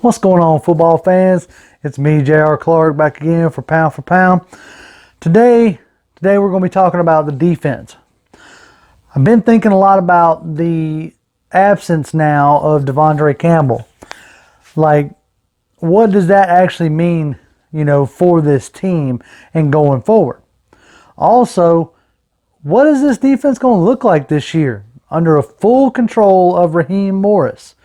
What's going on, football fans? It's me, J.R. Clark, back again for Pound. Today we're going to be talking about the defense. I've been thinking a lot about the absence now of De'Vondre Campbell. Like, what does that actually mean, for this team and going forward? Also, what is this defense going to look like this year under a full control of Raheem Morris?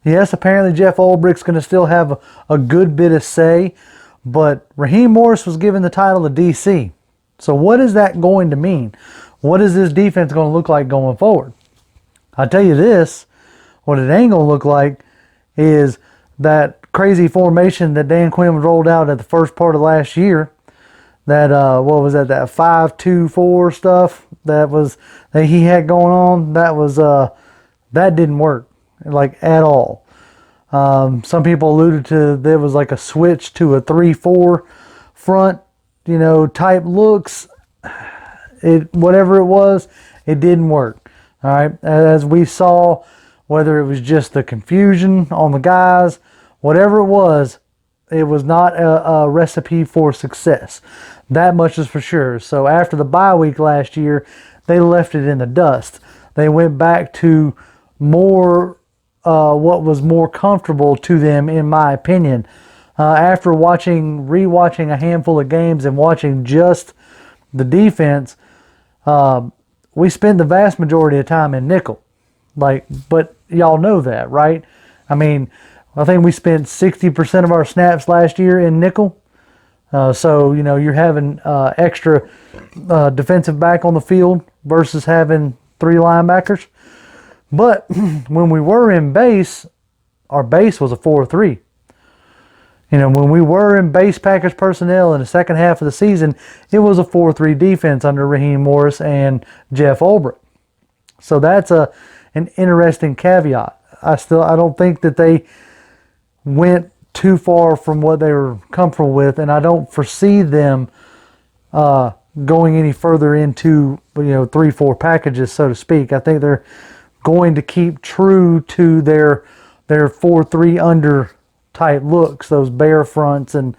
Yes, apparently Jeff Ulbricht's going to still have a good bit of say, but Raheem Morris was given the title of DC. So what is that going to mean? What is this defense going to look like going forward? I'll tell you this, what it ain't going to look like is that crazy formation that Dan Quinn rolled out at the first part of last year. That, what was that 5-2-4 stuff that he had going on, that didn't work. Like at all. Some people alluded to there was like a switch to a 3-4 front, type looks. Whatever it was, it didn't work. All right, as we saw, whether it was just the confusion on the guys, whatever it was not a recipe for success. That much is for sure. So after the bye week last year, they left it in the dust. They went back to more what was more comfortable to them, in my opinion. After rewatching a handful of games and watching just the defense, we spent the vast majority of time in nickel. But y'all know that, right? I mean, I think we spent 60% of our snaps last year in nickel. So, you're having extra defensive back on the field versus having 3 linebackers. But when we were in base, our base was a 4-3. When we were in base package personnel in the second half of the season, it was a 4-3 defense under Raheem Morris and Jeff Ulbricht. So that's an interesting caveat. I don't think that they went too far from what they were comfortable with, and I don't foresee them going any further into 3-4 packages, so to speak. I think they're going to keep true to their 4-3 under type looks, those bear fronts and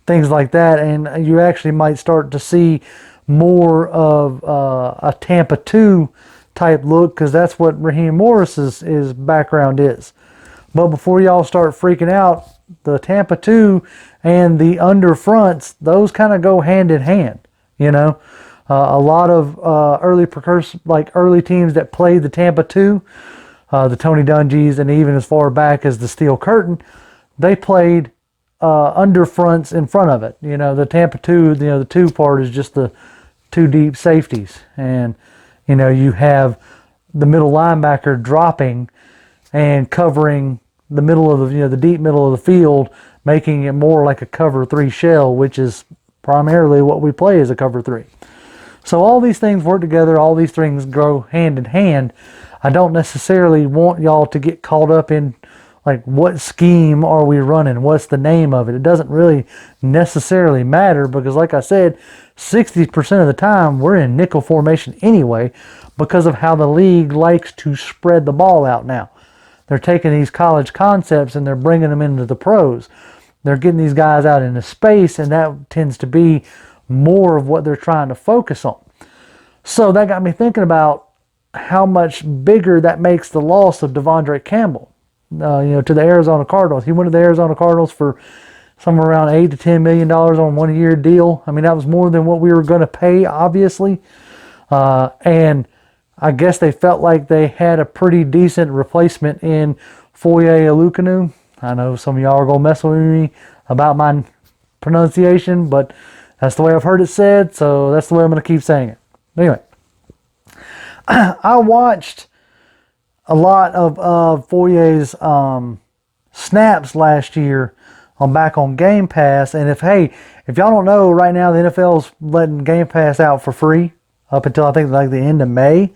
things like that, and you actually might start to see more of a Tampa 2 type look, because that's what Raheem Morris's background is. But before y'all start freaking out, the Tampa 2 and the under fronts, those kind of go hand in hand. A lot of early teams that played the Tampa 2, the Tony Dungy's, and even as far back as the Steel Curtain, they played under fronts in front of it. The Tampa 2, the 2 part is just the 2 deep safeties. And, you have the middle linebacker dropping and covering the middle of the deep middle of the field, making it more like a cover 3 shell, which is primarily what we play as a cover 3. So all these things work together, all these things go hand in hand. I don't necessarily want y'all to get caught up in what scheme are we running, what's the name of it. It doesn't really necessarily matter, because like I said, 60% of the time we're in nickel formation anyway, because of how the league likes to spread the ball out now. They're taking these college concepts and they're bringing them into the pros. They're getting these guys out into space, and that tends to be more of what they're trying to focus on. So that got me thinking about how much bigger that makes the loss of De'Vondre Campbell, to the Arizona Cardinals. He went to the Arizona Cardinals for somewhere around $8 to $10 million on a 1-year deal. I mean, that was more than what we were going to pay, obviously. And I guess they felt like they had a pretty decent replacement in Foyesade Olakun. I know some of y'all are going to mess with me about my pronunciation, but that's the way I've heard it said, so that's the way I'm going to keep saying it. Anyway, I watched a lot of Foyesade's snaps last year back on Game Pass, and if y'all don't know, right now the NFL's letting Game Pass out for free up until I think the end of May.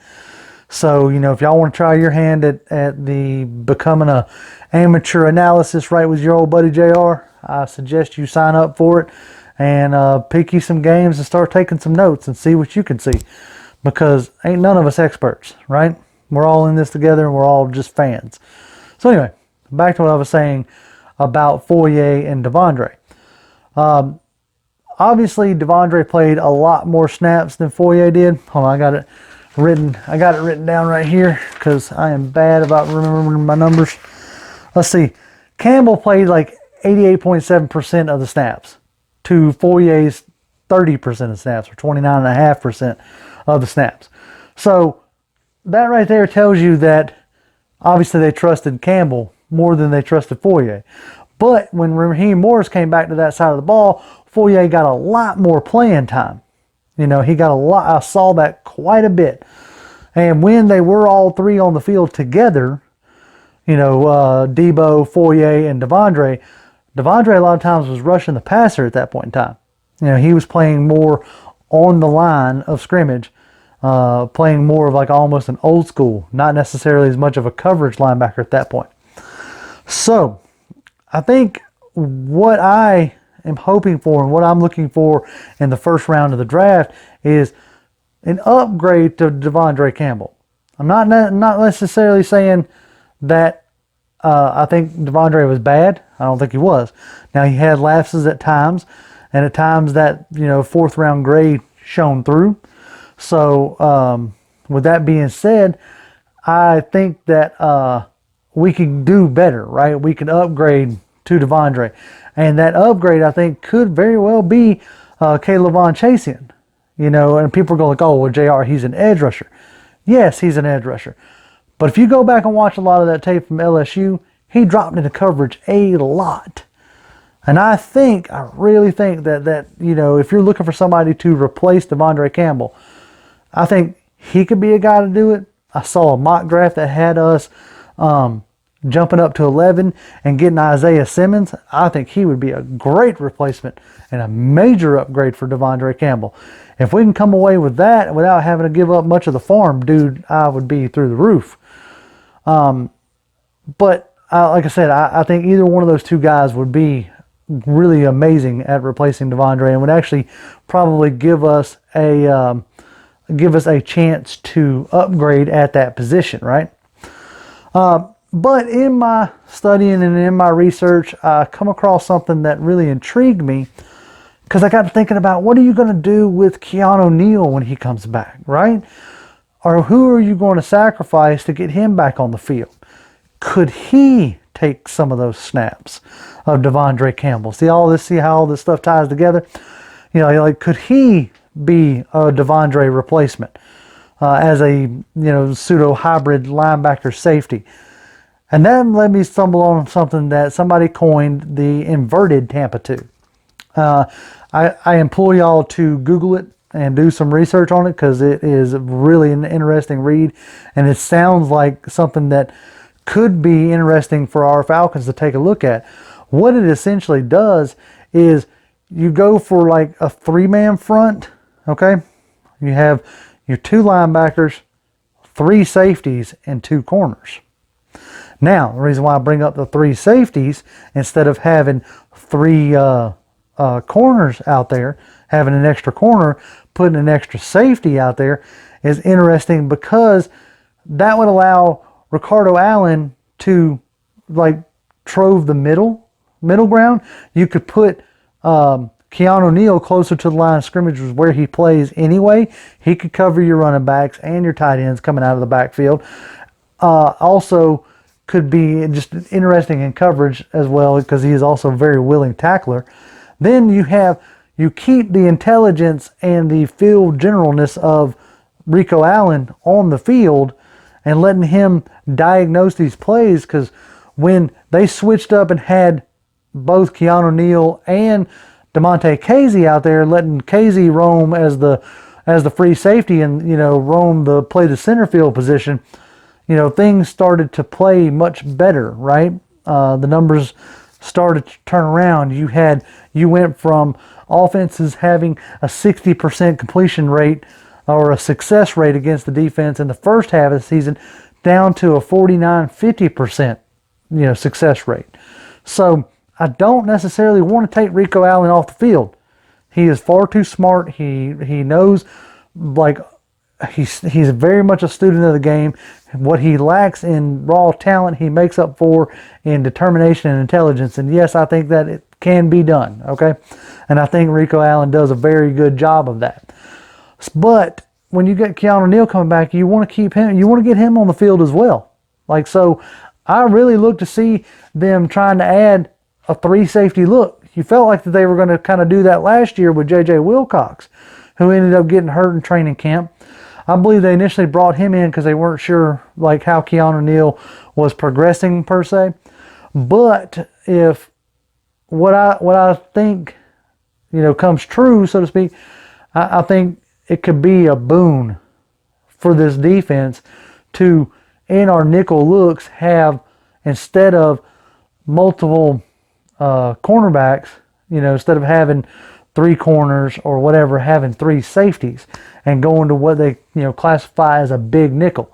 So, if y'all want to try your hand at the becoming a amateur analysis right with your old buddy JR, I suggest you sign up for it and pick you some games and start taking some notes and see what you can see, because ain't none of us experts, right? We're all in this together and we're all just fans. So anyway, back to what I was saying. about Foyesade and De'Vondre. Obviously, De'Vondre played a lot more snaps than Foyesade did. Hold on, I got it written down right here because I am bad about remembering my numbers. Let's see. Campbell played like 88.7% of the snaps to Foyesade's 30% of snaps, or 29.5% of the snaps. So that right there tells you that obviously they trusted Campbell more than they trusted Foyesade. But when Raheem Morris came back to that side of the ball, Foyesade got a lot more playing time. You know, he got a lot. I saw that quite a bit. And when they were all three on the field together, you know, Debo, Foyesade, and De'Vondre a lot of times was rushing the passer at that point in time. You know, he was playing more on the line of scrimmage, playing more of like almost an old school, not necessarily as much of a coverage linebacker at that point. So I think what I am hoping for and what I'm looking for in the first round of the draft is an upgrade to De'Vondre Campbell. I'm not necessarily saying that I think De'Vondre was bad. I don't think he was. Now, he had lapses at times, and at times that, you know, fourth round grade shone through. So with that being said, I think that we can do better, right? We can upgrade to De'Vondre. And that upgrade, I think, could very well be K'Lavon Chaisson. You know, and people are going like, oh, well, JR, he's an edge rusher. Yes, he's an edge rusher. But if you go back and watch a lot of that tape from LSU, he dropped into coverage a lot. And I really think that you know, if you're looking for somebody to replace De'Vondre Campbell, I think he could be a guy to do it. I saw a mock draft that had us jumping up to 11 and getting Isaiah Simmons. I think he would be a great replacement and a major upgrade for De'Vondre Campbell. If we can come away with that without having to give up much of the farm, dude, I would be through the roof. But like I said, I think either one of those two guys would be really amazing at replacing De'Vondre and would actually probably give us a chance to upgrade at that position, right? But in my studying and in my research, I come across something that really intrigued me, because I got to thinking about, what are you going to do with Keanu Neal when he comes back, right? Or who are you going to sacrifice to get him back on the field? Could he take some of those snaps of De'Vondre Campbell? See how all this stuff ties together? You know, like, could he be a De'Vondre replacement as a, you know, pseudo hybrid linebacker safety? And that led me stumble on something that somebody coined, the inverted Tampa 2. I implore y'all to Google it and do some research on it, because it is really an interesting read, and it sounds like something that could be interesting for our Falcons to take a look at. What it essentially does is you go for like a three-man front, okay? You have your two linebackers, three safeties, and two corners. Now, the reason why I bring up the three safeties instead of having three corners out there, having an extra corner, putting an extra safety out there, is interesting, because that would allow Ricardo Allen to like trove the middle ground. You could put Keanu Neal closer to the line of scrimmage, where he plays anyway. He could cover your running backs and your tight ends coming out of the backfield. Also could be just interesting in coverage as well, because he is also a very willing tackler. Then you keep the intelligence and the field generalness of Rico Allen on the field and letting him diagnose these plays, because when they switched up and had both Keanu Neal and Damontae Kazee out there, letting Kazee roam as the free safety and, you know, play the center field position, you know, things started to play much better, right? The numbers started to turn around. You went from offenses having a 60% completion rate or a success rate against the defense in the first half of the season down to a 49-50%, you know, success rate. So I don't necessarily want to take Rico Allen off the field. He is far too smart. He knows, like, he's very much a student of the game. What he lacks in raw talent, he makes up for in determination and intelligence. And yes, I think that it can be done, okay? And I think Rico Allen does a very good job of that. But when you get Keanu Neal coming back, you want to keep him, you want to get him on the field as well. Like, so I really look to see them trying to add a 3 safety look. You felt like that they were going to kind of do that last year with J.J. Wilcox, who ended up getting hurt in training camp. I believe they initially brought him in because they weren't sure like how Keanu Neal was progressing per se. But if what I think, you know, comes true, so to speak, I think it could be a boon for this defense to, in our nickel looks, have, instead of multiple cornerbacks, you know, instead of having 3 corners or whatever, having 3 safeties and going to what they, you know, classify as a big nickel.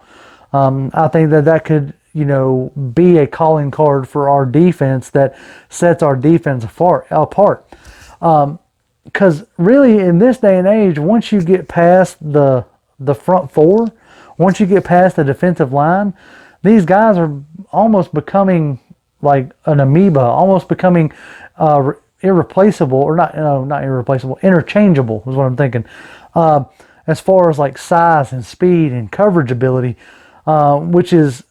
I think that could, you know, be a calling card for our defense that sets our defense apart. Because really in this day and age, once you get past the front 4, once you get past the defensive line, these guys are almost becoming like an amoeba, almost becoming irreplaceable, or not irreplaceable, interchangeable is what I'm thinking. As far as like size and speed and coverage ability, which is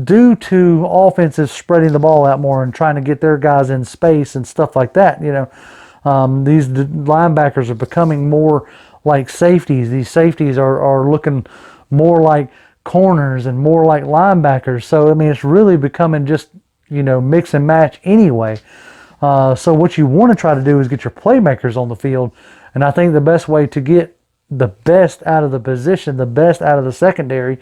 due to offenses spreading the ball out more and trying to get their guys in space and stuff like that. You know, these linebackers are becoming more like safeties. These safeties are looking more like corners and more like linebackers. So I mean, it's really becoming just, you know, mix and match anyway. So what you want to try to do is get your playmakers on the field. And I think the best way to get the best out of the position, the best out of the secondary,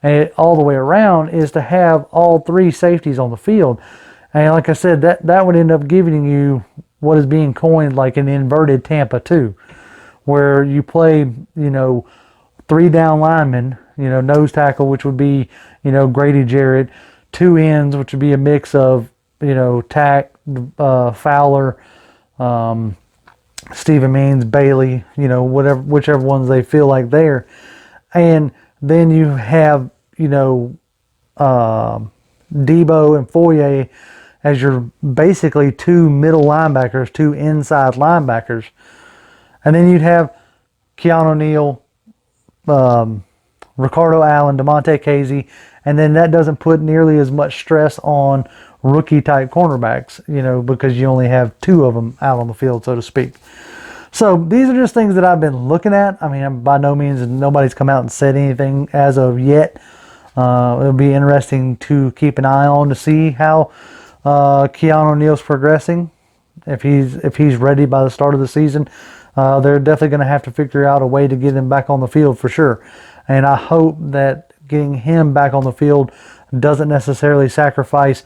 and all the way around, is to have all 3 safeties on the field. And like I said, that would end up giving you what is being coined like an inverted Tampa 2, where you play, you know, 3 down linemen, you know, nose tackle, which would be, you know, Grady Jarrett, 2 ends, which would be a mix of, you know, Tack, Fowler, Stephen Means, Bailey, you know, whichever ones they feel like there. And then you have, you know, Debo and Foye as your basically 2 middle linebackers, 2 inside linebackers. And then you'd have Keanu Neal, Ricardo Allen, DeMonte Casey, and then that doesn't put nearly as much stress on rookie-type cornerbacks, you know, because you only have 2 of them out on the field, so to speak. So these are just things that I've been looking at. I mean, by no means, nobody's come out and said anything as of yet. It'll be interesting to keep an eye on to see how Keanu Neal's progressing. If he's ready by the start of the season, they're definitely going to have to figure out a way to get him back on the field for sure. And I hope that getting him back on the field doesn't necessarily sacrifice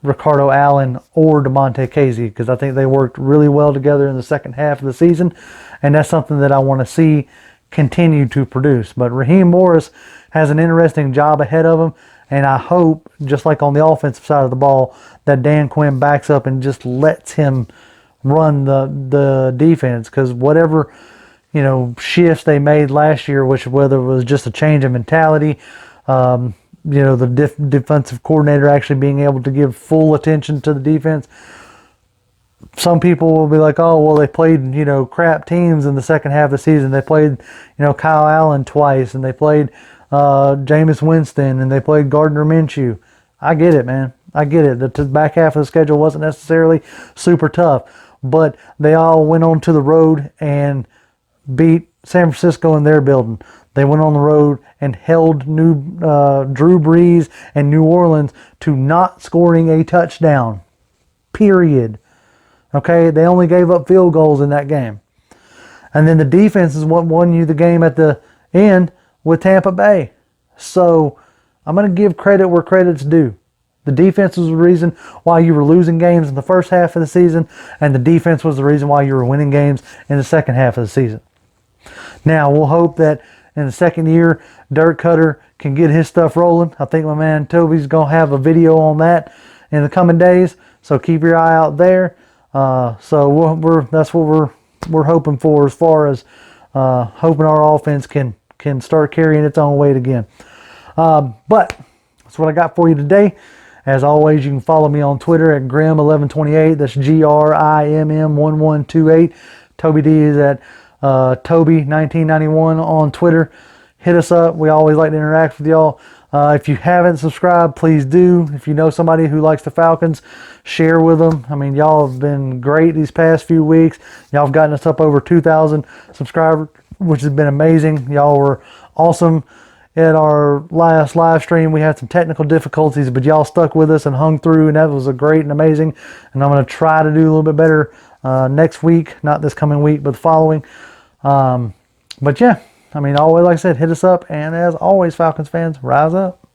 Ricardo Allen or DeMonte Casey, because I think they worked really well together in the second half of the season, and that's something that I want to see continue to produce. But Raheem Morris has an interesting job ahead of him, and I hope, just like on the offensive side of the ball, that Dan Quinn backs up and just lets him run the defense, because whatever, you know, shifts they made last year, which whether it was just a change of mentality, you know, the defensive coordinator actually being able to give full attention to the defense. Some people will be like, oh, well, they played, you know, crap teams in the second half of the season. They played, you know, Kyle Allen twice, and they played Jameis Winston, and they played Gardner Minshew. I get it, man. I get it. The back half of the schedule wasn't necessarily super tough, but they all went on to the road and beat San Francisco in their building. They went on the road and held Drew Brees and New Orleans to not scoring a touchdown, period. Okay, they only gave up field goals in that game. And then the defense is what won you the game at the end with Tampa Bay. So I'm going to give credit where credit's due. The defense was the reason why you were losing games in the first half of the season, and the defense was the reason why you were winning games in the second half of the season. Now, we'll hope that in the second year, Dirk Cutter can get his stuff rolling. I think my man Toby's going to have a video on that in the coming days, so keep your eye out there. So that's what we're hoping for as far as hoping our offense can start carrying its own weight again. But that's what I got for you today. As always, you can follow me on Twitter at Grim1128. That's GRIMM1128. Toby D is at Toby1991 on Twitter. Hit us up. We always like to interact with y'all. If you haven't subscribed, please do. If you know somebody who likes the Falcons, share with them. I mean, y'all have been great these past few weeks. Y'all have gotten us up over 2,000 subscribers, which has been amazing. Y'all were awesome. At our last live stream, we had some technical difficulties, but y'all stuck with us and hung through, and that was a great and amazing. And I'm going to try to do a little bit better next week, not this coming week, but the following. But yeah, I mean, always, like I said, hit us up. And as always, Falcons fans, rise up.